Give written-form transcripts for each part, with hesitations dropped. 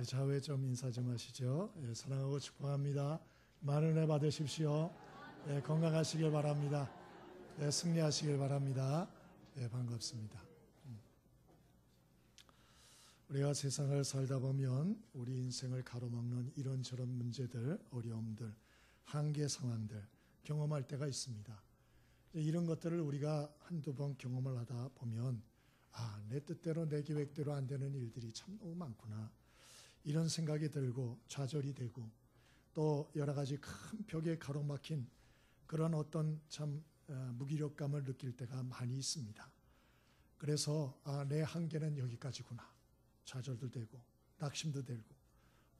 우리 좌우에 좀 인사 좀 하시죠. 예, 사랑하고 축복합니다. 많은 은혜 받으십시오. 예, 건강하시길 바랍니다. 예, 승리하시길 바랍니다. 예, 반갑습니다. 우리가 세상을 살다 보면 우리 인생을 가로막는 이런저런 문제들, 어려움들, 한계 상황들 경험할 때가 있습니다. 이런 것들을 우리가 한두 번 경험을 하다 보면 내 뜻대로 내 계획대로 안 되는 일들이 참 너무 많구나. 이런 생각이 들고 좌절이 되고 또 여러 가지 큰 벽에 가로막힌 그런 어떤 참 무기력감을 느낄 때가 많이 있습니다. 그래서 내 한계는 여기까지구나. 좌절도 되고 낙심도 들고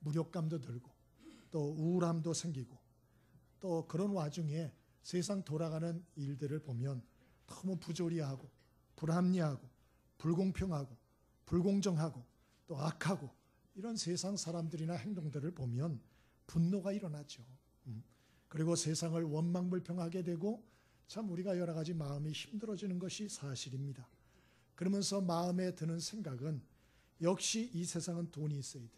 무력감도 들고 또 우울함도 생기고 또 그런 와중에 세상 돌아가는 일들을 보면 너무 부조리하고 불합리하고 불공평하고 불공정하고 또 악하고 이런 세상 사람들이나 행동들을 보면 분노가 일어나죠. 그리고 세상을 원망불평하게 되고 참 우리가 여러 가지 마음이 힘들어지는 것이 사실입니다. 그러면서 마음에 드는 생각은 역시 이 세상은 돈이 있어야 돼.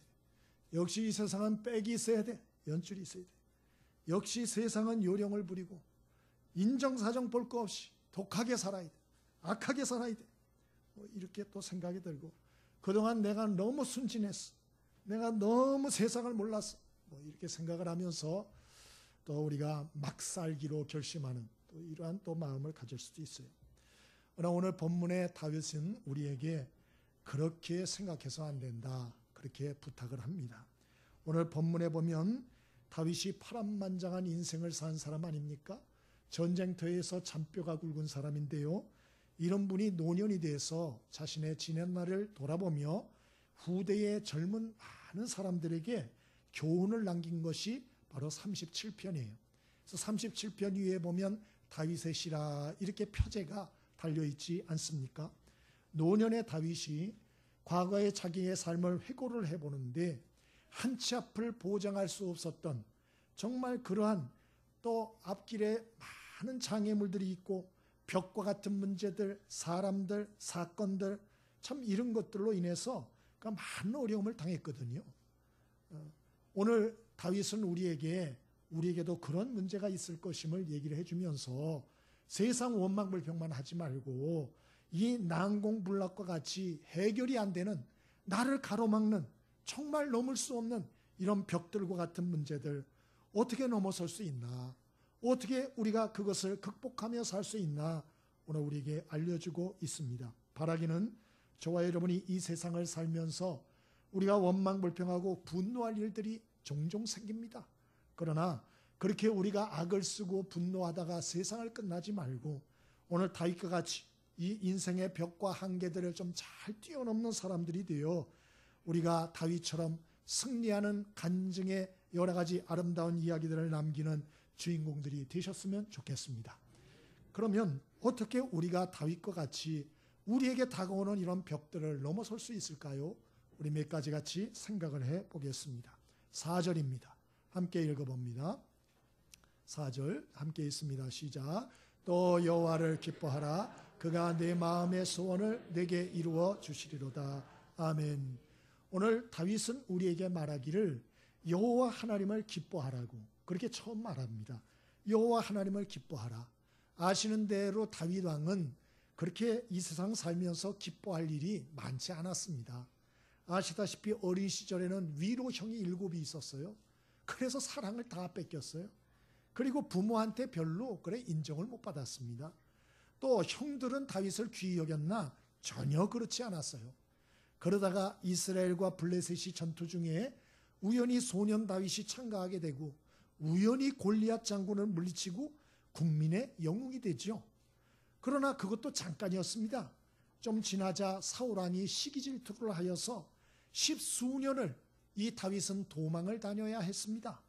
역시 이 세상은 빽이 있어야 돼. 연줄이 있어야 돼. 역시 세상은 요령을 부리고 인정사정 볼 거 없이 독하게 살아야 돼. 악하게 살아야 돼. 이렇게 또 생각이 들고 그동안 내가 너무 순진했어. 내가 너무 세상을 몰랐어. 이렇게 생각을 하면서 또 우리가 막 살기로 결심하는 또 이러한 또 마음을 가질 수도 있어요. 그러나 오늘 본문의 다윗은 우리에게 그렇게 생각해서 안 된다. 그렇게 부탁을 합니다. 오늘 본문에 보면 다윗이 파란만장한 인생을 산 사람 아닙니까? 전쟁터에서 잔뼈가 굵은 사람인데요. 이런 분이 노년이 돼서 자신의 지낸 날을 돌아보며 후대의 젊은 많은 사람들에게 교훈을 남긴 것이 바로 37편이에요. 그래서 37편 위에 보면 다윗의 시라 이렇게 표제가 달려있지 않습니까? 노년의 다윗이 과거의 자기의 삶을 회고를 해보는데 한 치 앞을 보장할 수 없었던 정말 그러한 또 앞길에 많은 장애물들이 있고 벽과 같은 문제들, 사람들, 사건들 참 이런 것들로 인해서 많은 어려움을 당했거든요. 오늘 다윗은 우리에게도 그런 문제가 있을 것임을 얘기를 해주면서 세상 원망불평만 하지 말고 이 난공불락과 같이 해결이 안 되는 나를 가로막는 정말 넘을 수 없는 이런 벽들과 같은 문제들 어떻게 넘어설 수 있나? 어떻게 우리가 그것을 극복하며 살 수 있나? 오늘 우리에게 알려주고 있습니다. 바라기는 저와 여러분이 이 세상을 살면서 우리가 원망불평하고 분노할 일들이 종종 생깁니다. 그러나 그렇게 우리가 악을 쓰고 분노하다가 세상을 끝나지 말고 오늘 다윗과 같이 이 인생의 벽과 한계들을 좀 잘 뛰어넘는 사람들이 되어 우리가 다윗처럼 승리하는 간증의 여러 가지 아름다운 이야기들을 남기는 주인공들이 되셨으면 좋겠습니다. 그러면 어떻게 우리가 다윗과 같이 우리에게 다가오는 이런 벽들을 넘어설 수 있을까요? 우리 몇 가지 같이 생각을 해보겠습니다. 4절입니다. 함께 읽어봅니다. 4절 함께 있습니다. 시작. 또 여호와를 기뻐하라. 그가 내 마음의 소원을 내게 이루어 주시리로다. 아멘. 오늘 다윗은 우리에게 말하기를 여호와 하나님을 기뻐하라고 그렇게 처음 말합니다. 여호와 하나님을 기뻐하라. 아시는 대로 다윗 왕은 그렇게 이 세상 살면서 기뻐할 일이 많지 않았습니다. 아시다시피 어린 시절에는 위로형이 7이 있었어요. 그래서 사랑을 다 뺏겼어요. 그리고 부모한테 별로 인정을 못 받았습니다. 또 형들은 다윗을 귀히 여겼나? 전혀 그렇지 않았어요. 그러다가 이스라엘과 블레셋이 전투 중에 우연히 소년 다윗이 참가하게 되고 우연히 골리앗 장군을 물리치고 국민의 영웅이 되죠. 그러나 그것도 잠깐이었습니다. 좀 지나자 사울왕이 시기질투를 하여서 10수년을 이 다윗은 도망을 다녀야 했습니다.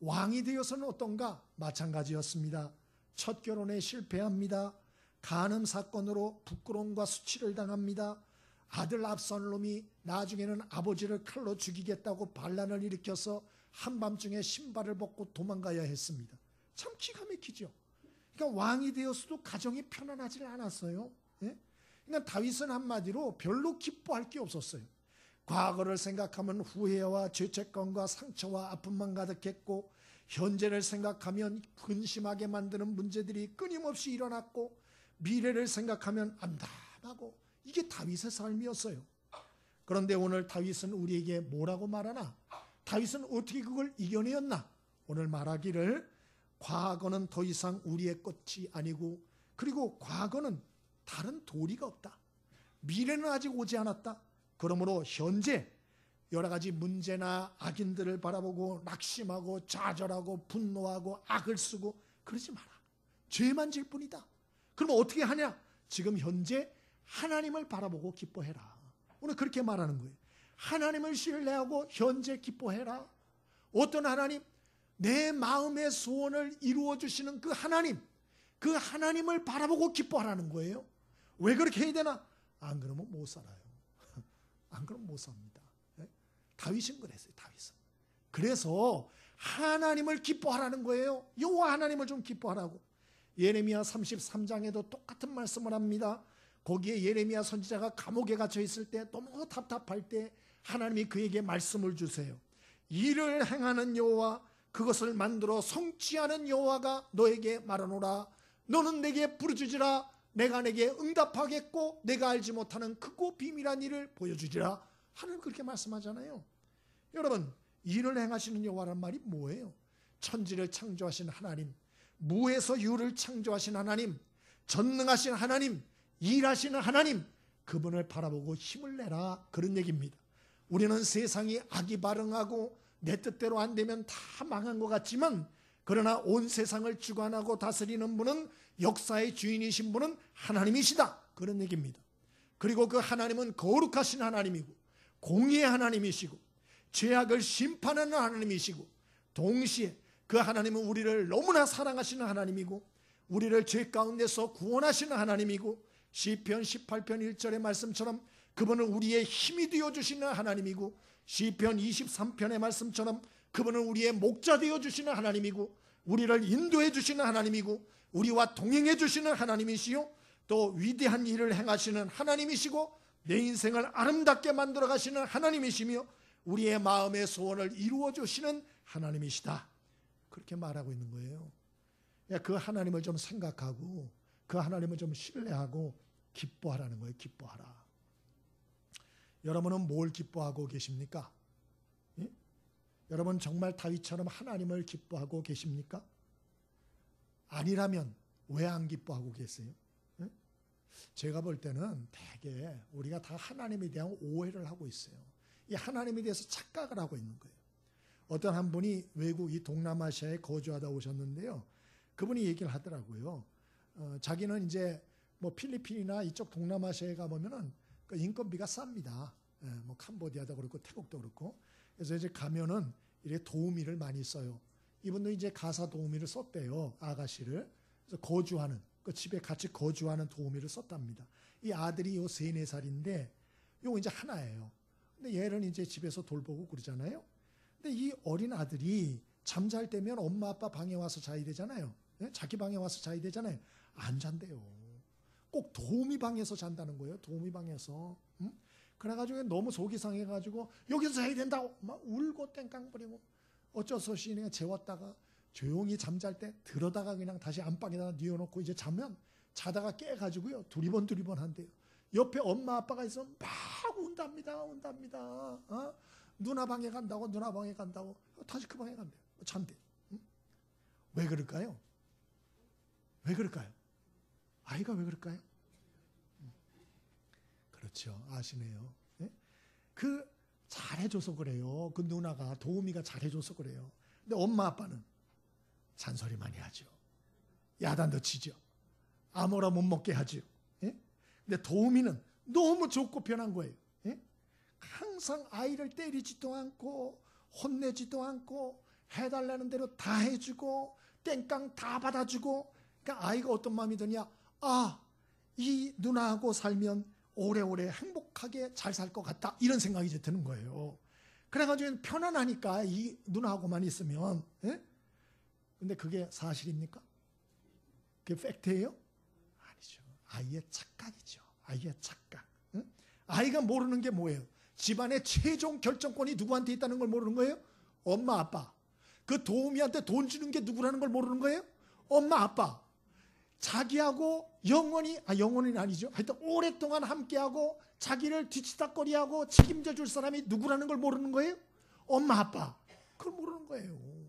왕이 되어서는 어떤가? 마찬가지였습니다. 첫 결혼에 실패합니다. 간음 사건으로 부끄러움과 수치를 당합니다. 아들 압살롬이 나중에는 아버지를 칼로 죽이겠다고 반란을 일으켜서 한밤중에 신발을 벗고 도망가야 했습니다. 참 기가 막히죠. 그러니까 왕이 되었어도 가정이 편안하지 않았어요. 예? 그러니까 다윗은 한마디로 별로 기뻐할 게 없었어요. 과거를 생각하면 후회와 죄책감과 상처와 아픔만 가득했고, 현재를 생각하면 근심하게 만드는 문제들이 끊임없이 일어났고, 미래를 생각하면 암담하고, 이게 다윗의 삶이었어요. 그런데 오늘 다윗은 우리에게 뭐라고 말하나? 다윗은 어떻게 그걸 이겨내었나? 오늘 말하기를 과거는 더 이상 우리의 것이 아니고, 그리고 과거는 다른 도리가 없다. 미래는 아직 오지 않았다. 그러므로 현재 여러 가지 문제나 악인들을 바라보고 낙심하고 좌절하고 분노하고 악을 쓰고 그러지 마라. 죄만 질 뿐이다. 그럼 어떻게 하냐? 지금 현재 하나님을 바라보고 기뻐해라. 오늘 그렇게 말하는 거예요. 하나님을 신뢰하고 현재 기뻐해라. 어떤 하나님? 내 마음의 소원을 이루어 주시는 그 하나님, 그 하나님을 바라보고 기뻐하라는 거예요. 왜 그렇게 해야 되나? 안 그러면 못 살아요. 안 그러면 못 삽니다. 다윗은 그랬어요. 다윗은. 그래서 하나님을 기뻐하라는 거예요. 여호와 하나님을 좀 기뻐하라고. 예레미야 33장에도 똑같은 말씀을 합니다. 거기에 예레미야 선지자가 감옥에 갇혀 있을 때 너무 답답할 때 하나님이 그에게 말씀을 주세요. 일을 행하는 여호와, 그것을 만들어 성취하는 여호와가 너에게 말하노라. 너는 내게 부르짖으라. 내가 내게 응답하겠고 내가 알지 못하는 크고 비밀한 일을 보여주리라. 하나님 그렇게 말씀하잖아요. 여러분, 일을 행하시는 여호와란 말이 뭐예요? 천지를 창조하신 하나님, 무에서 유를 창조하신 하나님, 전능하신 하나님, 일하시는 하나님, 그분을 바라보고 힘을 내라, 그런 얘기입니다. 우리는 세상이 악이발응하고 내 뜻대로 안 되면 다 망한 것 같지만, 그러나 온 세상을 주관하고 다스리는 분은, 역사의 주인이신 분은 하나님이시다, 그런 얘기입니다. 그리고 그 하나님은 거룩하신 하나님이고 공의의 하나님이시고 죄악을 심판하는 하나님이시고, 동시에 그 하나님은 우리를 너무나 사랑하시는 하나님이고 우리를 죄 가운데서 구원하시는 하나님이고, 시편 18편 1절의 말씀처럼 그분은 우리의 힘이 되어주시는 하나님이고, 시편 23편의 말씀처럼 그분은 우리의 목자 되어주시는 하나님이고, 우리를 인도해 주시는 하나님이고, 우리와 동행해 주시는 하나님이시요, 또 위대한 일을 행하시는 하나님이시고, 내 인생을 아름답게 만들어 가시는 하나님이시며 우리의 마음의 소원을 이루어 주시는 하나님이시다, 그렇게 말하고 있는 거예요. 그 하나님을 좀 생각하고 그 하나님을 좀 신뢰하고 기뻐하라는 거예요. 기뻐하라. 여러분은 뭘 기뻐하고 계십니까? 예? 여러분 정말 다윗처럼 하나님을 기뻐하고 계십니까? 아니라면 왜 안 기뻐하고 계세요? 예? 제가 볼 때는 되게 우리가 다 하나님에 대한 오해를 하고 있어요. 이 하나님에 대해서 착각을 하고 있는 거예요. 어떤 한 분이 외국 이 동남아시아에 거주하다 오셨는데요. 그분이 얘기를 하더라고요. 자기는 이제 뭐 필리핀이나 이쪽 동남아시아에 가보면은 그 인건비가 쌉니다. 뭐 캄보디아도 그렇고 태국도 그렇고. 그래서 이제 가면은 이렇게 도우미를 많이 써요. 이분도 이제 가사 도우미를 썼대요. 아가씨를. 그래서 거주하는, 그 집에 같이 거주하는 도우미를 썼답니다. 이 아들이 요 3, 4살인데 요거 이제 하나예요. 근데 얘는 이제 집에서 돌보고 그러잖아요. 근데 이 어린 아들이 잠잘 때면 엄마 아빠 방에 와서 자야 되잖아요. 네? 자기 방에 와서 자야 되잖아요. 안 잔대요. 꼭 도우미 방에서 잔다는 거예요. 도우미 방에서. 그래가지고 너무 속이 상해가지고 여기서 자야 된다고 막 울고 땡깡부리고, 어쩔 수 없이 그냥 재웠다가 조용히 잠잘 때 들어다가 그냥 다시 안방에다가 뉘어놓고 이제 자면, 자다가 깨가지고요 두리번 한대요. 옆에 엄마 아빠가 있으면 막 운답니다. 누나 방에 간다고 다시 그 방에 간대요. 잔대. 왜 그럴까요? 왜 그럴까요? 아이가 왜 그럴까요? 그렇죠. 아시네요. 네? 그 잘해줘서 그래요. 그 누나가, 도우미가 잘해줘서 그래요. 근데 엄마 아빠는 잔소리 많이 하죠. 야단도 치죠. 아무나 못 먹게 하죠. 예? 근데 도우미는 너무 좋고 편한 거예요. 예? 항상 아이를 때리지도 않고 혼내지도 않고 해달라는 대로 다 해주고 땡깡 다 받아주고. 그러니까 아이가 어떤 마음이 드냐, 이 누나하고 살면 오래오래 행복하게 잘 살 것 같다, 이런 생각이 이제 드는 거예요. 그래가지고 편안하니까 이 누나하고만 있으면. 예? 근데 그게 사실입니까? 그게 팩트예요? 아니죠. 아이의 착각이죠. 아이의 착각. 응? 아이가 모르는 게 뭐예요? 집안의 최종 결정권이 누구한테 있다는 걸 모르는 거예요? 엄마 아빠. 그 도우미한테 돈 주는 게 누구라는 걸 모르는 거예요? 엄마 아빠. 자기하고 영원히는 아니죠. 하여튼 오랫동안 함께하고 자기를 뒤치다꺼리하고 책임져 줄 사람이 누구라는 걸 모르는 거예요? 엄마 아빠. 그걸 모르는 거예요.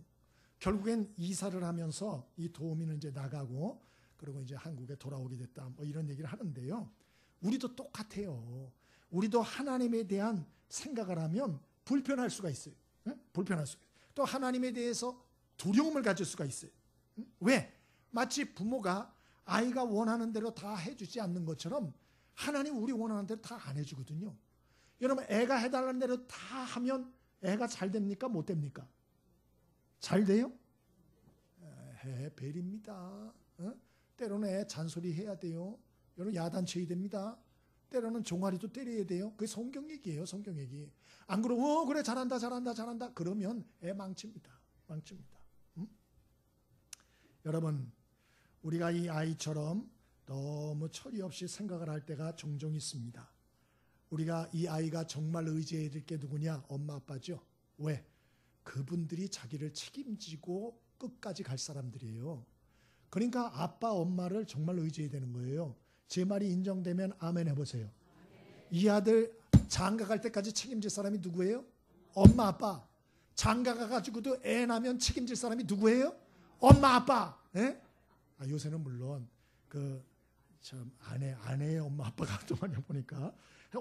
결국엔 이사를 하면서 이 도우미는 이제 나가고 그리고 이제 한국에 돌아오게 됐다. 뭐 이런 얘기를 하는데요. 우리도 똑같아요. 우리도 하나님에 대한 생각을 하면 불편할 수가 있어요. 불편할 수가 있어요. 또 하나님에 대해서 두려움을 가질 수가 있어요. 왜? 마치 부모가 아이가 원하는 대로 다 해주지 않는 것처럼 하나님 우리 원하는 대로 다 안 해주거든요. 여러분 애가 해달라는 대로 다 하면 애가 잘 됩니까? 못 됩니까? 잘 돼요? 벨입니다. 때로는 애 잔소리 해야 돼요. 여러분 야단쳐야 됩니다. 때로는 종아리도 때려야 돼요. 그게 성경 얘기예요. 성경 얘기. 안 그러고 그래 잘한다 그러면 애 망칩니다. 여러분 우리가 이 아이처럼 너무 철이 없이 생각을 할 때가 종종 있습니다. 우리가 이 아이가 정말 의지해야 될 게 누구냐? 엄마 아빠죠. 왜? 그분들이 자기를 책임지고 끝까지 갈 사람들이에요. 그러니까 아빠 엄마를 정말 의지해야 되는 거예요. 제 말이 인정되면 아멘 해보세요. 이 아들 장가 갈 때까지 책임질 사람이 누구예요? 엄마 아빠. 장가 가가지고도 애 낳으면 책임질 사람이 누구예요? 엄마 아빠. 예? 요새는 물론 아내의 엄마 아빠가 또 많이 보니까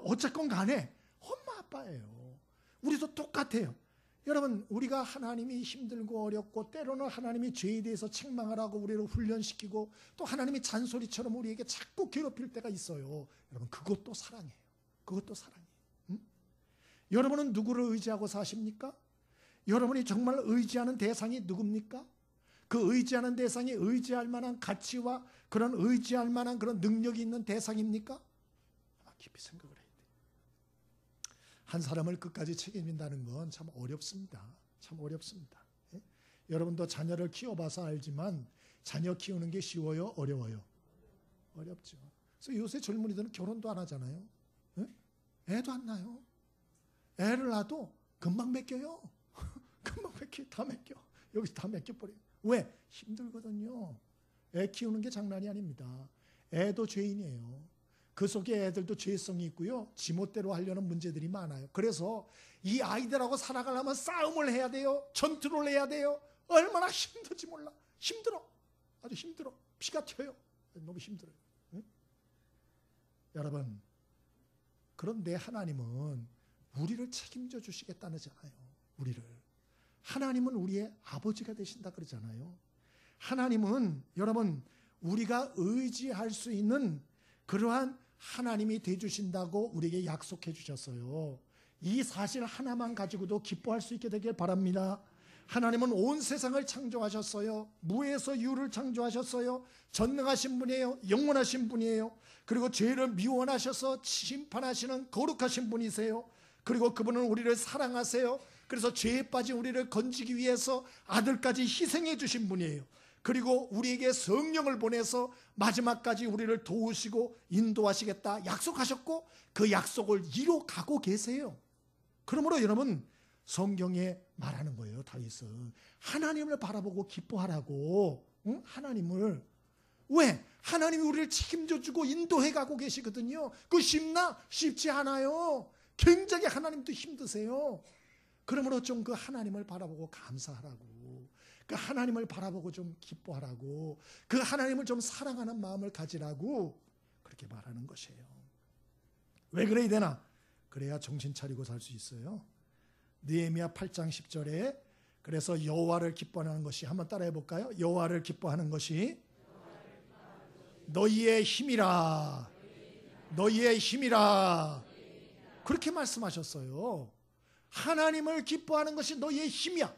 어쨌건 간에 엄마 아빠예요. 우리도 똑같아요. 여러분 우리가 하나님이 힘들고 어렵고 때로는 하나님이 죄에 대해서 책망을 하고 우리를 훈련시키고 또 하나님이 잔소리처럼 우리에게 자꾸 괴롭힐 때가 있어요. 여러분 그것도 사랑이에요. 그것도 사랑이에요. 여러분은 누구를 의지하고 사십니까? 여러분이 정말 의지하는 대상이 누굽니까? 그 의지하는 대상이 의지할 만한 가치와 그런 의지할 만한 그런 능력이 있는 대상입니까? 깊이 생각을 해야 돼요. 한 사람을 끝까지 책임진다는 건 참 어렵습니다. 참 어렵습니다. 예? 여러분도 자녀를 키워봐서 알지만 자녀 키우는 게 쉬워요? 어려워요? 어렵죠. 그래서 요새 젊은이들은 결혼도 안 하잖아요. 예? 애도 안 낳아요. 애를 낳아도 금방 맡겨요. 금방 다 맡겨. 여기서 다 맡겨버려요. 왜? 힘들거든요. 애 키우는 게 장난이 아닙니다. 애도 죄인이에요. 그 속에 애들도 죄성이 있고요. 지멋대로 하려는 문제들이 많아요. 그래서 이 아이들하고 살아가려면 싸움을 해야 돼요. 전투를 해야 돼요. 얼마나 힘들지 몰라. 힘들어. 아주 힘들어. 피가 튀어요. 너무 힘들어요. 응? 여러분, 그런데 하나님은 우리를 책임져 주시겠다잖아요. 우리를. 하나님은 우리의 아버지가 되신다 그러잖아요. 하나님은 여러분 우리가 의지할 수 있는 그러한 하나님이 되주신다고 우리에게 약속해 주셨어요. 이 사실 하나만 가지고도 기뻐할 수 있게 되길 바랍니다. 하나님은 온 세상을 창조하셨어요. 무에서 유를 창조하셨어요. 전능하신 분이에요. 영원하신 분이에요. 그리고 죄를 미원하셔서 심판하시는 거룩하신 분이세요. 그리고 그분은 우리를 사랑하세요. 그래서 죄에 빠진 우리를 건지기 위해서 아들까지 희생해 주신 분이에요. 그리고 우리에게 성령을 보내서 마지막까지 우리를 도우시고 인도하시겠다 약속하셨고 그 약속을 이뤄가고 계세요. 그러므로 여러분 성경에 말하는 거예요. 다윗은 하나님을 바라보고 기뻐하라고. 응? 하나님을. 왜? 하나님이 우리를 책임져 주고 인도해 가고 계시거든요. 그거 쉽나? 쉽지 않아요. 굉장히 하나님도 힘드세요. 그러므로 좀 그 하나님을 바라보고 감사하라고, 그 하나님을 바라보고 좀 기뻐하라고, 그 하나님을 좀 사랑하는 마음을 가지라고 그렇게 말하는 것이에요. 왜 그래야 되나? 그래야 정신 차리고 살 수 있어요. 느헤미야 8장 10절에 그래서 여호와를 기뻐하는 것이, 한번 따라해 볼까요? 여호와를 기뻐하는 것이 너희의 힘이라. 너희의 힘이라. 그렇게 말씀하셨어요. 하나님을 기뻐하는 것이 너희의 힘이야.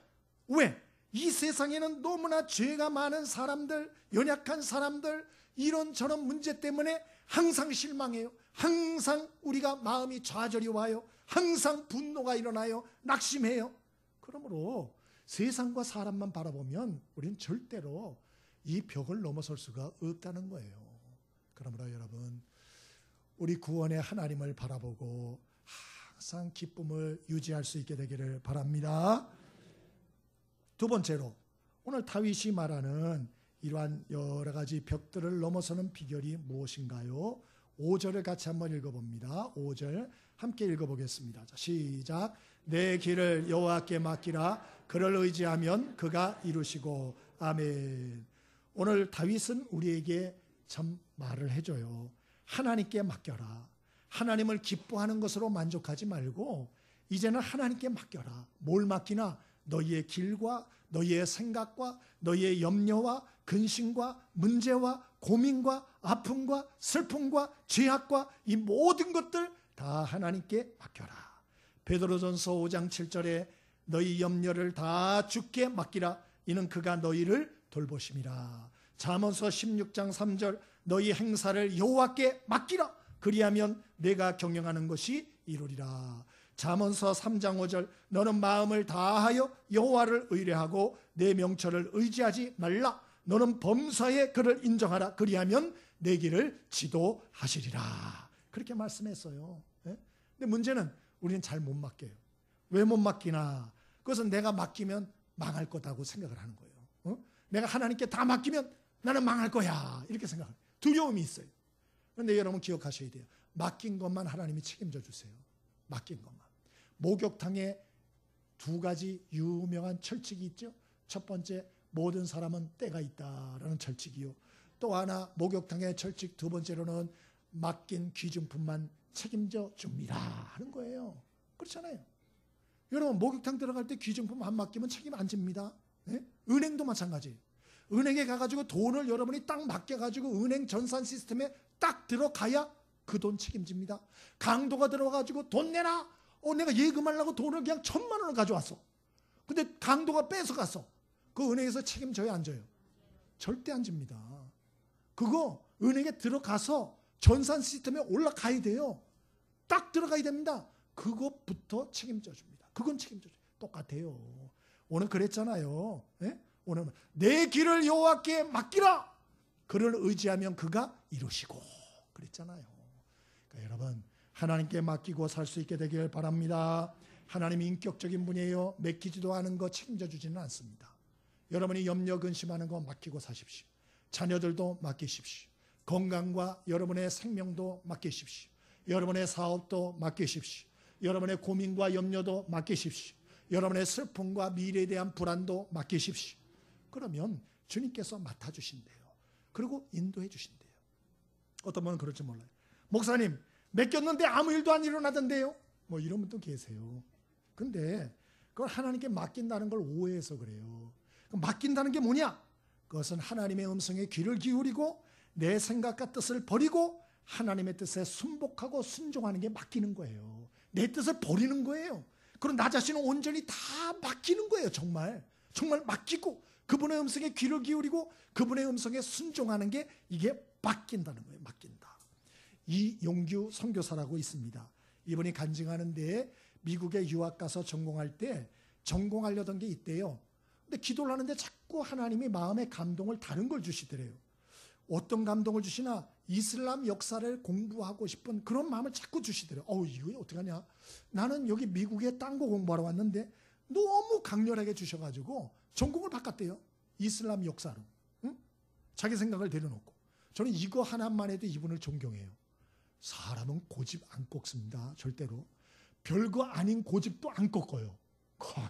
왜? 이 세상에는 너무나 죄가 많은 사람들, 연약한 사람들, 이런저런 문제 때문에 항상 실망해요. 항상 우리가 마음이 좌절이 와요. 항상 분노가 일어나요. 낙심해요. 그러므로 세상과 사람만 바라보면 우리는 절대로 이 벽을 넘어설 수가 없다는 거예요. 그러므로 여러분, 우리 구원의 하나님을 바라보고 항상 기쁨을 유지할 수 있게 되기를 바랍니다. 두 번째로 오늘 다윗이 말하는 이러한 여러 가지 벽들을 넘어서는 비결이 무엇인가요? 5절을 같이 한번 읽어봅니다. 5절 함께 읽어보겠습니다. 자, 시작. 내 길을 여호와께 맡기라. 그를 의지하면 그가 이루시고. 아멘. 오늘 다윗은 우리에게 참 말을 해줘요. 하나님께 맡겨라. 하나님을 기뻐하는 것으로 만족하지 말고 이제는 하나님께 맡겨라. 뭘 맡기나? 너희의 길과 너희의 생각과 너희의 염려와 근심과 문제와 고민과 아픔과 슬픔과 죄악과 이 모든 것들 다 하나님께 맡겨라. 베드로전서 5장 7절에 너희 염려를 다 주께 맡기라. 이는 그가 너희를 돌보심이라. 잠언서 16장 3절 너희 행사를 여호와께 맡기라. 그리하면 내가 경영하는 것이 이루리라. 잠언서 3장 5절 너는 마음을 다하여 여호와를 의뢰하고 내 명철을 의지하지 말라. 너는 범사에 그를 인정하라. 그리하면 내 길을 지도하시리라. 그렇게 말씀했어요. 근데 문제는 우리는 잘 못 맡겨요. 왜 못 맡기나? 그것은 내가 맡기면 망할 거다고 생각을 하는 거예요. 내가 하나님께 다 맡기면 나는 망할 거야. 이렇게 생각해요. 두려움이 있어요. 그런데 여러분 기억하셔야 돼요. 맡긴 것만 하나님이 책임져 주세요. 맡긴 것만. 목욕탕에 두 가지 유명한 철칙이 있죠. 첫 번째, 모든 사람은 때가 있다라는 철칙이요. 또 하나, 목욕탕의 철칙 두 번째로는 맡긴 귀중품만 책임져 줍니다 하는 거예요. 그렇잖아요. 여러분 목욕탕 들어갈 때 귀중품 안 맡기면 책임 안 집니다. 네? 은행도 마찬가지예요. 은행에 가가지고 돈을 여러분이 딱 맡겨가지고 은행 전산 시스템에 딱 들어가야 그 돈 책임집니다. 강도가 들어가가지고 돈 내라. 내가 예금하려고 돈을 그냥 1,000만 원을 가져왔어. 근데 강도가 뺏어갔어. 그 은행에서 책임져요, 안 져요? 절대 안 집니다. 그거 은행에 들어가서 전산 시스템에 올라가야 돼요. 딱 들어가야 됩니다. 그것부터 책임져 줍니다. 그건 책임져 줘요. 똑같아요. 오늘 그랬잖아요. 네? 오늘 내 길을 여호와께 맡기라. 그를 의지하면 그가 이루시고 그랬잖아요. 그러니까 여러분 하나님께 맡기고 살 수 있게 되길 바랍니다. 하나님이 인격적인 분이에요. 맡기지도 않은 거 책임져 주지는 않습니다. 여러분이 염려 근심하는 거 맡기고 사십시오. 자녀들도 맡기십시오. 건강과 여러분의 생명도 맡기십시오. 여러분의 사업도 맡기십시오. 여러분의 고민과 염려도 맡기십시오. 여러분의 슬픔과 미래에 대한 불안도 맡기십시오. 그러면 주님께서 맡아주신대요. 그리고 인도해 주신대요. 어떤 분은 그럴지 몰라요. 목사님 맡겼는데 아무 일도 안 일어나던데요. 뭐 이런 분도 계세요. 근데 그걸 하나님께 맡긴다는 걸 오해해서 그래요. 그럼 맡긴다는 게 뭐냐? 그것은 하나님의 음성에 귀를 기울이고 내 생각과 뜻을 버리고 하나님의 뜻에 순복하고 순종하는 게 맡기는 거예요. 내 뜻을 버리는 거예요. 그럼 나 자신을 온전히 다 맡기는 거예요. 정말 맡기고 그분의 음성에 귀를 기울이고 그분의 음성에 순종하는 게 이게 맡긴다는 거예요. 맡긴다. 이용규 선교사라고 있습니다. 이분이 간증하는데 미국에 유학 가서 전공할 때 전공하려던 게 있대요. 근데 기도를 하는데 자꾸 하나님이 마음의 감동을 다른 걸 주시더래요. 어떤 감동을 주시나 이슬람 역사를 공부하고 싶은 그런 마음을 자꾸 주시더래요. 이거 어떡하냐. 나는 여기 미국에 딴 거 공부하러 왔는데 너무 강렬하게 주셔가지고 전공을 바꿨대요. 이슬람 역사로. 응? 자기 생각을 내려놓고. 저는 이거 하나만 해도 이분을 존경해요. 사람은 고집 안 꺾습니다. 절대로. 별거 아닌 고집도 안 꺾어요.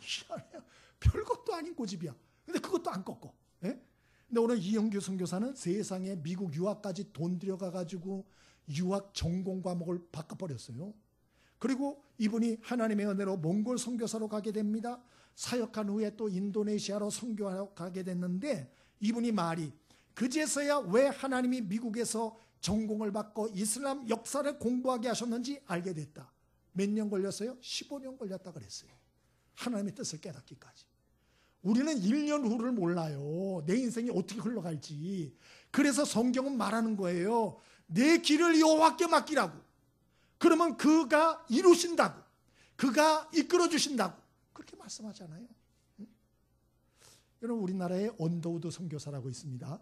희한해요. 별것도 아닌 고집이야. 근데 그것도 안 꺾어. 예? 근데 오늘 이영규 선교사는 세상에 미국 유학까지 돈 들여가가지고 유학 전공 과목을 바꿔버렸어요. 그리고 이분이 하나님의 은혜로 몽골 선교사로 가게 됩니다. 사역한 후에 또 인도네시아로 선교하러 가게 됐는데 이분이 말이 그제서야 왜 하나님이 미국에서 전공을 받고 이슬람 역사를 공부하게 하셨는지 알게 됐다. 몇 년 걸렸어요? 15년 걸렸다 그랬어요. 하나님의 뜻을 깨닫기까지. 우리는 1년 후를 몰라요. 내 인생이 어떻게 흘러갈지. 그래서 성경은 말하는 거예요. 내 길을 여호와께 맡기라고. 그러면 그가 이루신다고. 그가 이끌어 주신다고. 그렇게 말씀하잖아요. 여러분 우리나라에 언더우드 선교사라고 있습니다.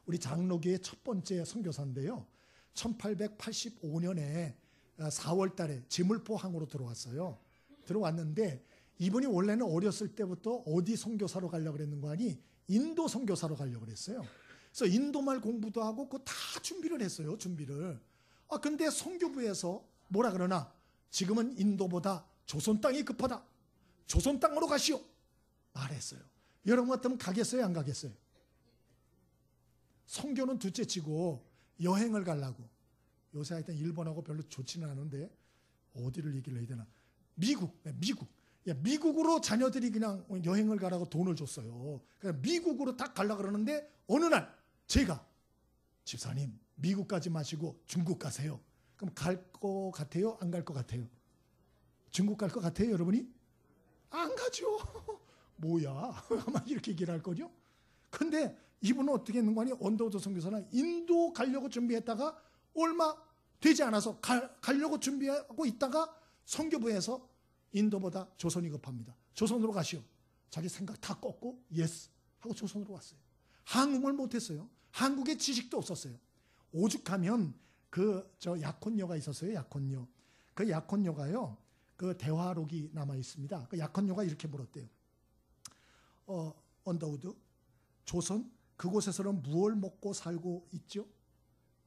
우리 장로교의 첫 번째 선교사인데요. 1885년에 4월 달에 제물포항으로 들어왔어요. 들어왔는데 이분이 원래는 어렸을 때부터 어디 선교사로 가려고 그랬는 거 아니? 인도 선교사로 가려고 그랬어요. 그래서 인도말 공부도 하고 그거 다 준비를 했어요. 준비를. 근데 선교부에서 뭐라 그러나? 지금은 인도보다 조선 땅이 급하다. 조선 땅으로 가시오. 말했어요. 여러분 같으면 가겠어요? 안 가겠어요? 선교는 둘째치고 여행을 가려고. 요새 하여튼 일본하고 별로 좋지는 않은데 어디를 얘기를 해야 되나? 미국. 미국으로 자녀들이 그냥 여행을 가라고 돈을 줬어요. 그냥 미국으로 딱 가려고 그러는데 어느 날 제가 집사님 미국 가지 마시고 중국 가세요. 그럼 갈 것 같아요? 안 갈 것 같아요? 중국 갈 것 같아요, 여러분이? 안 가죠. 뭐야? 아마 이렇게 얘기를 할 거죠. 근데 이분은 어떻게 했는 거 아니에요? 언더우드 선교사는 인도 가려고 준비했다가 얼마 되지 않아서 가려고 준비하고 있다가 선교부에서 인도보다 조선이 급합니다. 조선으로 가시오. 자기 생각 다 꺾고 예스 하고 조선으로 왔어요. 한국말 못했어요. 한국에 지식도 없었어요. 오죽하면 약혼녀가 있었어요. 약혼녀. 그 약혼녀가요. 그 대화록이 남아 있습니다. 그 약혼녀가 이렇게 물었대요. 언더우드, 조선 그곳에서는 무엇을 먹고 살고 있죠?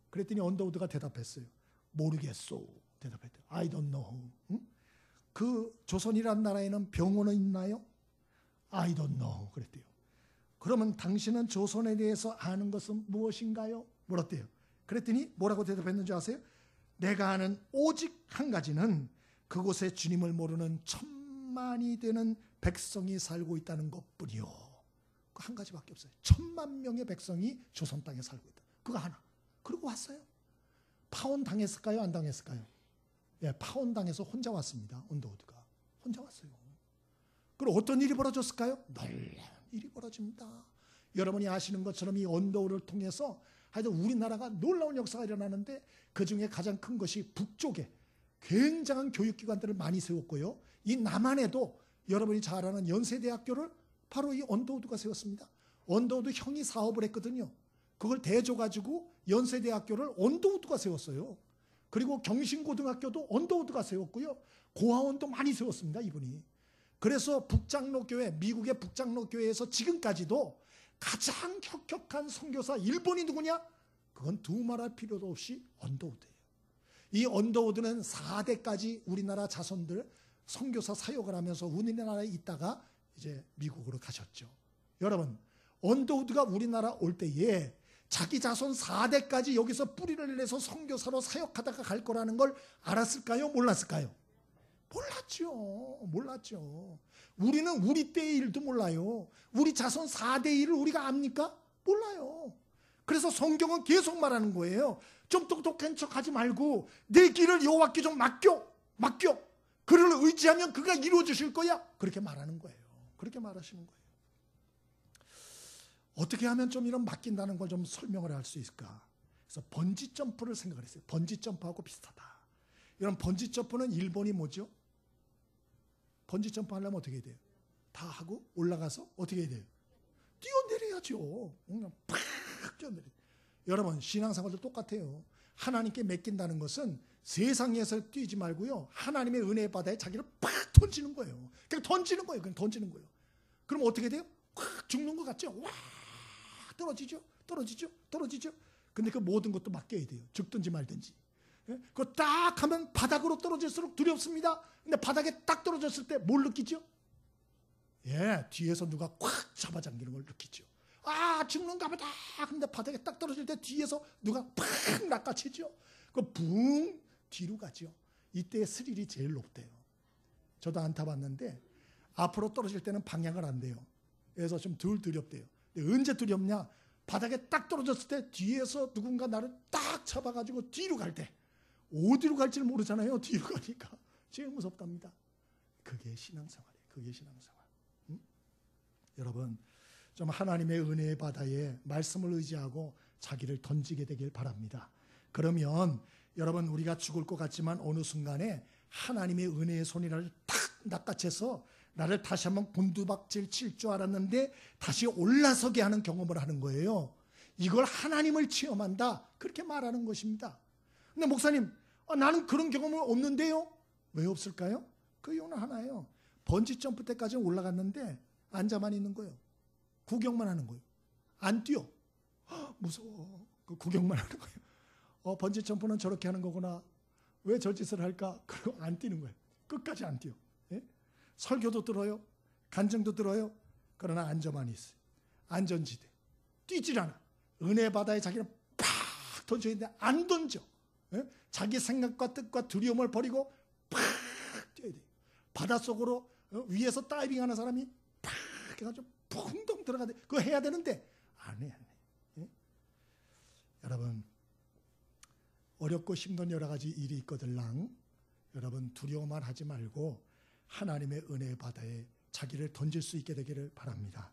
그랬더니 언더우드가 대답했어요. 모르겠소. 대답했대요. I don't know. 응? 그 조선이란 나라에는 병원은 있나요? I don't know. 그랬대요. 그러면 당신은 조선에 대해서 아는 것은 무엇인가요? 물었대요. 그랬더니 뭐라고 대답했는지 아세요? 내가 아는 오직 한 가지는 그곳에 주님을 모르는 천만이 되는 백성이 살고 있다는 것뿐이요. 그 한 가지밖에 없어요. 1000만 명의 백성이 조선 땅에 살고 있다. 그거 하나. 그리고 왔어요. 파혼 당했을까요? 안 당했을까요? 예, 파혼 당해서 혼자 왔습니다. 언더우드가. 혼자 왔어요. 그리고 어떤 일이 벌어졌을까요? 놀라운 일이 벌어집니다. 여러분이 아시는 것처럼 이 언더우드를 통해서 하여튼 우리나라가 놀라운 역사가 일어나는데 그중에 가장 큰 것이 북쪽에 굉장한 교육기관들을 많이 세웠고요. 이 남한에도 여러분이 잘 아는 연세대학교를 바로 이 언더우드가 세웠습니다. 언더우드 형이 사업을 했거든요. 그걸 대줘가지고 연세대학교를 언더우드가 세웠어요. 그리고 경신고등학교도 언더우드가 세웠고요. 고아원도 많이 세웠습니다. 이분이. 그래서 북장로교회, 미국의 북장로교회에서 지금까지도 가장 혁혁한 선교사 일본이 누구냐? 그건 두말할 필요도 없이 언더우드예요. 이 언더우드는 4대까지 우리나라 자손들 선교사 사역을 하면서 우리나라에 있다가 이제 미국으로 가셨죠. 여러분, 언더우드가 우리나라 올 때에 자기 자손 4대까지 여기서 뿌리를 내서 선교사로 사역하다가 갈 거라는 걸 알았을까요? 몰랐을까요? 몰랐죠. 우리는 우리 때의 일도 몰라요. 우리 자손 4대 1을 우리가 압니까? 몰라요. 그래서 성경은 계속 말하는 거예요. 좀 똑똑한 척 하지 말고 내 길을 여호와께 좀 맡겨. 그를 의지하면 그가 이루어 주실 거야. 그렇게 말하는 거예요. 그렇게 말하시는 거예요. 어떻게 하면 좀 이런 맡긴다는 걸 좀 설명을 할 수 있을까? 그래서 번지 점프를 생각을 했어요. 번지 점프하고 비슷하다. 이런 번지 점프는 일본이 뭐죠? 번지 점프 하려면 어떻게 해야 돼요? 다 하고 올라가서 어떻게 해야 돼요? 뛰어내려야죠. 그냥 팍 뛰어내려. 여러분, 신앙생활도 똑같아요. 하나님께 맡긴다는 것은 세상에서 뛰지 말고요. 하나님의 은혜의 바다에 자기를 팍 던지는 거예요. 그냥 던지는 거예요. 그럼 어떻게 돼요? 확 죽는 것 같죠? 와 떨어지죠. 근데 그 모든 것도 맡겨야 돼요. 죽든지 말든지. 그거 딱 하면 바닥으로 떨어질수록 두렵습니다. 근데 바닥에 딱 떨어졌을 때 뭘 느끼죠? 예, 뒤에서 누가 꽉 잡아당기는 걸 느끼죠. 아, 죽는가 보다. 근데 바닥에 딱 떨어질 때 뒤에서 누가 팍 낚아채죠. 그 붕 뒤로 가죠. 이때의 스릴이 제일 높대요. 저도 안 타봤는데 앞으로 떨어질 때는 방향을 안 돼요. 그래서 좀 덜 두렵대요. 근데 언제 두렵냐? 바닥에 딱 떨어졌을 때 뒤에서 누군가 나를 딱 잡아가지고 뒤로 갈 때 어디로 갈지를 모르잖아요. 뒤로 가니까 제일 무섭답니다. 그게 신앙생활이에요. 응? 여러분, 좀 하나님의 은혜의 바다에 말씀을 의지하고 자기를 던지게 되길 바랍니다. 그러면 여러분, 우리가 죽을 것 같지만 어느 순간에 하나님의 은혜의 손이 나를 탁 낚아채서 나를 다시 한번 곤두박질 칠 줄 알았는데 다시 올라서게 하는 경험을 하는 거예요. 이걸 하나님을 체험한다. 그렇게 말하는 것입니다. 근데 목사님, 나는 그런 경험은 없는데요. 왜 없을까요? 그 이유는 하나예요. 번지 점프 때까지는 올라갔는데 앉아만 있는 거예요. 구경만 하는 거예요. 안 뛰어. 무서워. 그 구경만 하는 거예요. 번지 점프는 저렇게 하는 거구나. 왜 저 짓을 할까? 그리고 안 뛰는 거예요. 끝까지 안 뛰어. 예? 설교도 들어요. 간증도 들어요. 그러나 앉아만 있어요. 안전지대. 뛰질 않아. 은혜 바다에 자기는 팍 던져야 되는데 안 던져. 예? 자기 생각과 뜻과 두려움을 버리고 팍 뛰어야 돼요. 바닷속으로 위에서 다이빙하는 사람이 팍 해가지고 풍덩 들어가야 돼. 그거 해야 되는데 안 해. 예? 여러분, 어렵고 힘든 여러 가지 일이 있거들랑 여러분 두려워만 하지 말고 하나님의 은혜의 바다에 자기를 던질 수 있게 되기를 바랍니다.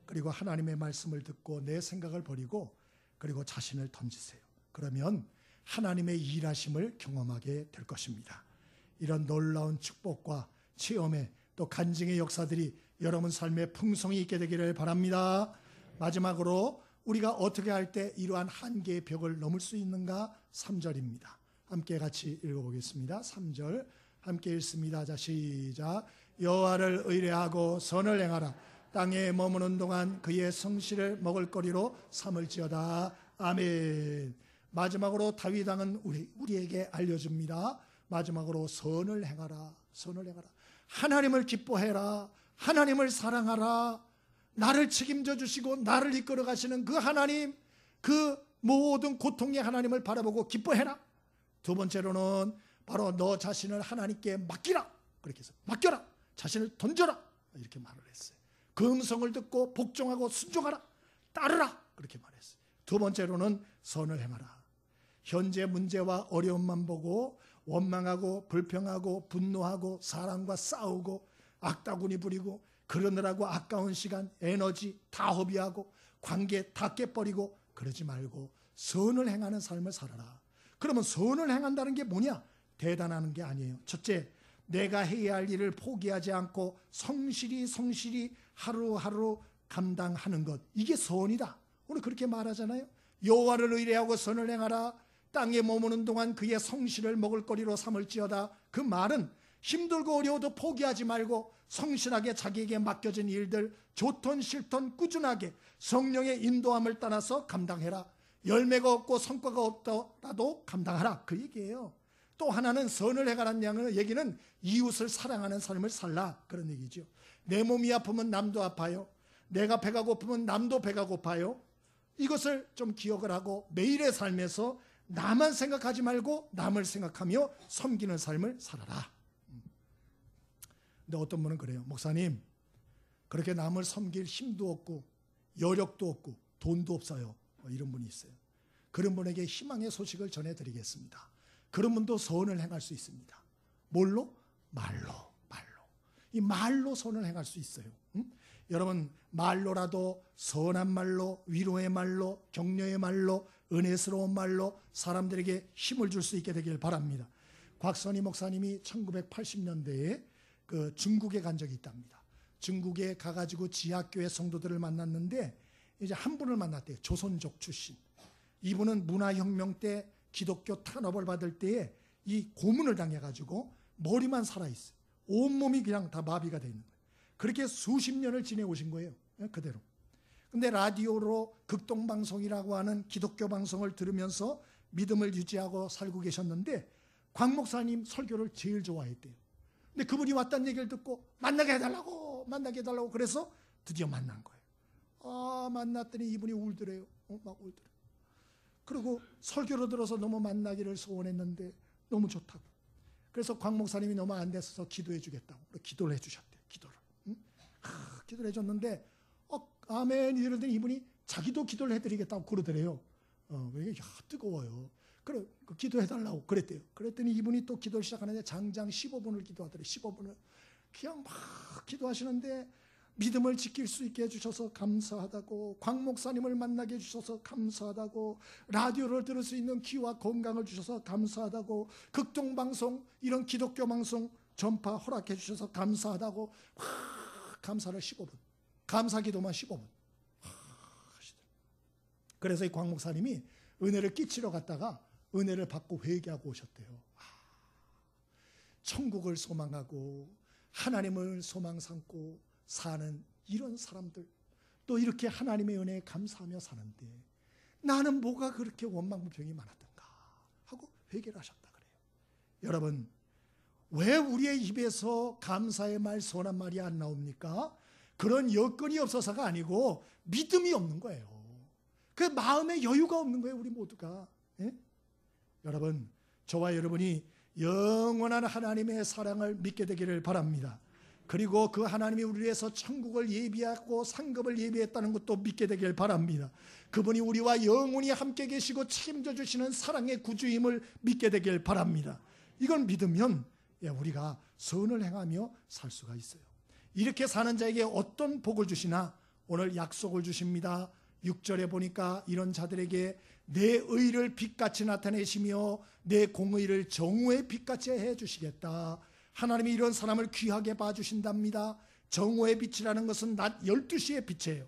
그리고 하나님의 말씀을 듣고 내 생각을 버리고 그리고 자신을 던지세요. 그러면 하나님의 일하심을 경험하게 될 것입니다. 이런 놀라운 축복과 체험에 또 간증의 역사들이 여러분 삶에 풍성히 있게 되기를 바랍니다. 마지막으로 우리가 어떻게 할 때 이러한 한계의 벽을 넘을 수 있는가? 3절입니다. 함께 같이 읽어보겠습니다. 3절 함께 읽습니다. 자, 시작. 여호와를 의뢰하고 선을 행하라. 땅에 머무는 동안 그의 성실을 먹을거리로 삼을지어다. 아멘. 마지막으로 다윗 왕은 우리에게 알려줍니다. 마지막으로 선을 행하라. 선을 행하라. 하나님을 기뻐해라. 하나님을 사랑하라. 나를 책임져 주시고 나를 이끌어 가시는 그 하나님, 그 모든 고통의 하나님을 바라보고 기뻐해라. 두 번째로는 바로 너 자신을 하나님께 맡기라. 그렇게 해서 맡겨라. 자신을 던져라. 이렇게 말을 했어요. 그 음성을 듣고 복종하고 순종하라. 따르라. 그렇게 말했어요. 두 번째로는 선을 행하라. 현재 문제와 어려움만 보고 원망하고 불평하고 분노하고 사람과 싸우고 악다구니 부리고 그러느라고 아까운 시간, 에너지 다 허비하고 관계 다 깨버리고 그러지 말고 선을 행하는 삶을 살아라. 그러면 선을 행한다는 게 뭐냐? 대단한 게 아니에요. 첫째, 내가 해야 할 일을 포기하지 않고 성실히 하루하루 감당하는 것. 이게 선이다. 오늘 그렇게 말하잖아요. 여호와를 의뢰하고 선을 행하라. 땅에 머무는 동안 그의 성실을 먹을거리로 삼을지어다. 그 말은 힘들고 어려워도 포기하지 말고 성실하게 자기에게 맡겨진 일들 좋든 싫든 꾸준하게 성령의 인도함을 따라서 감당해라. 열매가 없고 성과가 없더라도 감당하라. 그 얘기예요. 또 하나는 선을 해가라는 얘기는 이웃을 사랑하는 삶을 살라. 그런 얘기죠. 내 몸이 아프면 남도 아파요. 내가 배가 고프면 남도 배가 고파요. 이것을 좀 기억을 하고 매일의 삶에서 나만 생각하지 말고 남을 생각하며 섬기는 삶을 살아라. 근데 어떤 분은 그래요. 목사님, 그렇게 남을 섬길 힘도 없고 여력도 없고 돈도 없어요. 이런 분이 있어요. 그런 분에게 희망의 소식을 전해드리겠습니다. 그런 분도 선을 행할 수 있습니다. 뭘로? 말로. 이 말로 선을 행할 수 있어요. 여러분, 말로라도 선한 말로, 위로의 말로, 격려의 말로, 은혜스러운 말로 사람들에게 힘을 줄 수 있게 되길 바랍니다. 곽선희 목사님이 1980년대에 그 중국에 간 적이 있답니다. 중국에 가가지고 지하교회 성도들을 만났는데 이제 한 분을 만났대요. 조선족 출신. 이분은 문화혁명 때 기독교 탄압을 받을 때에 이 고문을 당해가지고 머리만 살아있어요. 온몸이 그냥 다 마비가 돼 있는 거예요. 그렇게 수십 년을 지내오신 거예요. 그대로. 근데 라디오로 극동방송이라고 하는 기독교 방송을 들으면서 믿음을 유지하고 살고 계셨는데 곽 목사님 설교를 제일 좋아했대요. 근데 그분이 왔다는 얘기를 듣고 만나게 해달라고 그래서 드디어 만난 거예요. 만났더니 이분이 울더래요. 막 울더래요. 그리고 설교로 들어서 너무 만나기를 소원했는데 너무 좋다고. 그래서 곽 목사님이 너무 안 됐어서 기도해 주겠다고 기도를 해 주셨대요. 기도를 해 줬는데 아멘 이러더니 이분이 자기도 기도를 해드리겠다고 그러더래요. 왜 뜨거워요. 그래 기도해달라고 그랬대요. 그랬더니 이분이 또 기도를 시작하는데 장장 15분을 기도하더래요. 15분을 그냥 막 기도하시는데 믿음을 지킬 수 있게 해주셔서 감사하다고, 곽 목사님을 만나게 해주셔서 감사하다고, 라디오를 들을 수 있는 귀와 건강을 주셔서 감사하다고, 극동방송 이런 기독교 방송 전파 허락해 주셔서 감사하다고 감사를 15분, 감사기도만 15분 하시더라고요. 그래서 이 곽 목사님이 은혜를 끼치러 갔다가 은혜를 받고 회개하고 오셨대요. 천국을 소망하고 하나님을 소망 삼고 사는 이런 사람들, 또 이렇게 하나님의 은혜에 감사하며 사는데 나는 뭐가 그렇게 원망불평이 많았던가 하고 회개를 하셨다 그래요. 여러분, 왜 우리의 입에서 감사의 말, 선한 말이 안 나옵니까? 그런 여건이 없어서가 아니고 믿음이 없는 거예요. 그 마음에 여유가 없는 거예요, 우리 모두가. 예? 여러분, 저와 여러분이 영원한 하나님의 사랑을 믿게 되기를 바랍니다. 그리고 그 하나님이 우리 위해서 천국을 예비하고 상급을 예비했다는 것도 믿게 되길 바랍니다. 그분이 우리와 영원히 함께 계시고 책임져 주시는 사랑의 구주임을 믿게 되길 바랍니다. 이걸 믿으면 우리가 선을 행하며 살 수가 있어요. 이렇게 사는 자에게 어떤 복을 주시나 오늘 약속을 주십니다. 6절에 보니까 이런 자들에게 내 의를 빛같이 나타내시며 내 공의를 정오의 빛같이 해주시겠다. 하나님이 이런 사람을 귀하게 봐주신답니다. 정오의 빛이라는 것은 낮 12시의 빛이에요.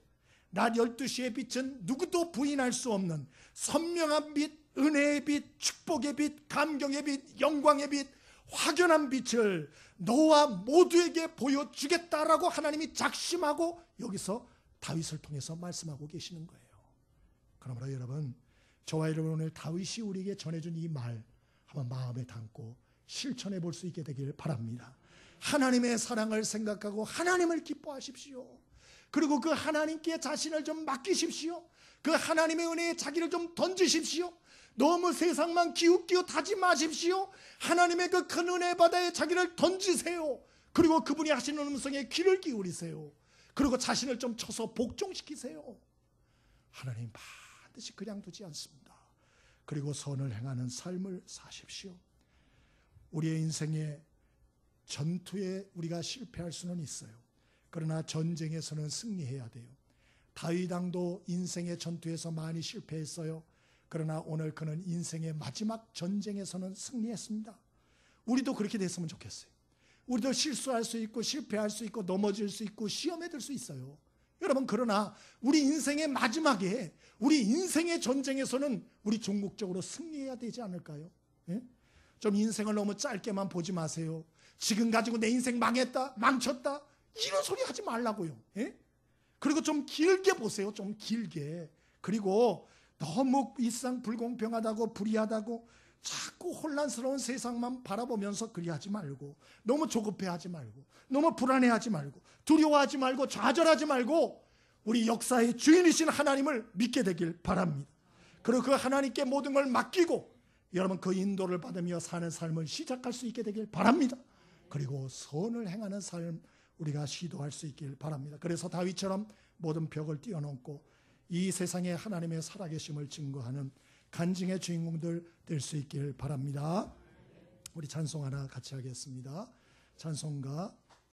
낮 12시의 빛은 누구도 부인할 수 없는 선명한 빛, 은혜의 빛, 축복의 빛, 감격의 빛, 영광의 빛, 확연한 빛을 너와 모두에게 보여주겠다라고 하나님이 작심하고 여기서 다윗을 통해서 말씀하고 계시는 거예요. 그러므로 여러분, 저와 여러분 오늘 다윗이 우리에게 전해준 이 말 한번 마음에 담고 실천해 볼 수 있게 되길 바랍니다. 하나님의 사랑을 생각하고 하나님을 기뻐하십시오. 그리고 그 하나님께 자신을 좀 맡기십시오. 그 하나님의 은혜에 자기를 좀 던지십시오. 너무 세상만 기웃기웃하지 마십시오. 하나님의 그 큰 은혜 바다에 자기를 던지세요. 그리고 그분이 하시는 음성에 귀를 기울이세요. 그리고 자신을 좀 쳐서 복종시키세요. 하나님 반드시 그냥 두지 않습니다. 그리고 선을 행하는 삶을 사십시오. 우리의 인생의 전투에 우리가 실패할 수는 있어요. 그러나 전쟁에서는 승리해야 돼요. 다윗 왕도 인생의 전투에서 많이 실패했어요. 그러나 오늘 그는 인생의 마지막 전쟁에서는 승리했습니다. 우리도 그렇게 됐으면 좋겠어요. 우리도 실수할 수 있고 실패할 수 있고 넘어질 수 있고 시험에 들 수 있어요. 여러분, 그러나 우리 인생의 마지막에 우리 인생의 전쟁에서는 우리 종국적으로 승리해야 되지 않을까요? 예? 좀 인생을 너무 짧게만 보지 마세요. 지금 가지고 내 인생 망했다, 망쳤다 이런 소리 하지 말라고요. 예? 그리고 좀 길게 보세요. 좀 길게. 그리고 너무 일상 불공평하다고 불의하다고 자꾸 혼란스러운 세상만 바라보면서 그리하지 말고, 너무 조급해하지 말고, 너무 불안해하지 말고, 두려워하지 말고, 좌절하지 말고 우리 역사의 주인이신 하나님을 믿게 되길 바랍니다. 그리고 그 하나님께 모든 걸 맡기고 여러분 그 인도를 받으며 사는 삶을 시작할 수 있게 되길 바랍니다. 그리고 선을 행하는 삶 우리가 시도할 수 있길 바랍니다. 그래서 다윗처럼 모든 벽을 뛰어넘고 이 세상에 하나님의 살아계심을 증거하는 간증의 주인공들 될 수 있길 바랍니다. 우리 찬송 하나 같이 하겠습니다. 찬송가